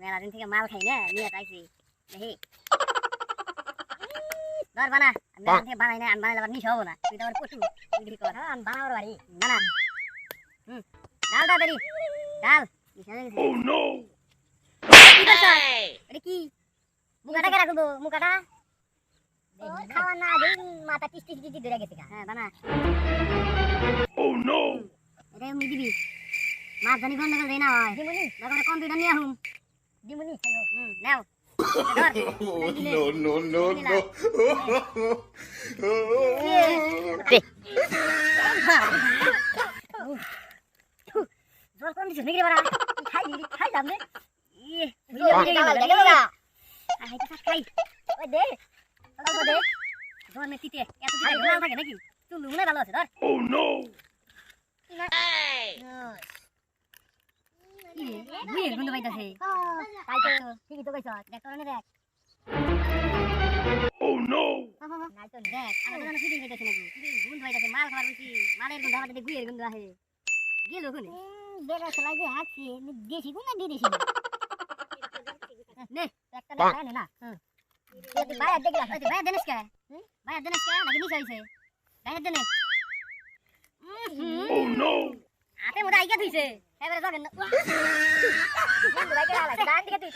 মেলা দিন থেকে মাল খাই না নিয়ে আইছি দেখি ধর বানা আমি মেলা থেকে বানাই না আমি বানাইলে আবার নিশ হবো না তুই তো আমার পশু তুই দেখি কর আমি বানাবার বাড়ি না না ডাল তাড়াতাড়ি ডাল ও নো এটা কি মুখাটা কে রাখবো মুখাটা খাওয়া না দেই মাথা টিস টিস টিস ধরে গেছে হ্যাঁ বানা ও নো এটা এমনি দিবি মাছ জানি গন্ডগোল দেই না হয় দিমুনি দোকানে কম্পিউটার নিয়ে আহুম দিমুনি নাও No, no, no, no. জল কম দিছিস নাকি রে বাড়া খাই যাম রে খাই ওই দে জল মেটিতে এত দিকে ঢাল থাকে নাকি তুই লুনে ভালো আছে ধর ও নো বুয়ের গন্ধ পাইতাছে তাই তো ঠিকই তো কইছ দেখ তোর দেখ ও নো নাই তো দেখ আমি তো ফিটিং হইতাছে নাকি গন্ধ হইতাছে মাল খাবার বলছি মালের গন্ধ আমাদের গুয়ের গন্ধ আসে গেল কোনে বেলা চলাই যে হাঁটছি দেশি কোন না বিদেশি নে একটা না খায় না তুই বাইরে দেখলা তুই বাইরে দেনস কে বাইরে দেনস কে নাকি নিচে হইছে বাইরে দেনে ও নো আতে মোটা আইগা থইছে এবারে যাবেন না বন্ধু ভাই কে আলা গান দিকে তুই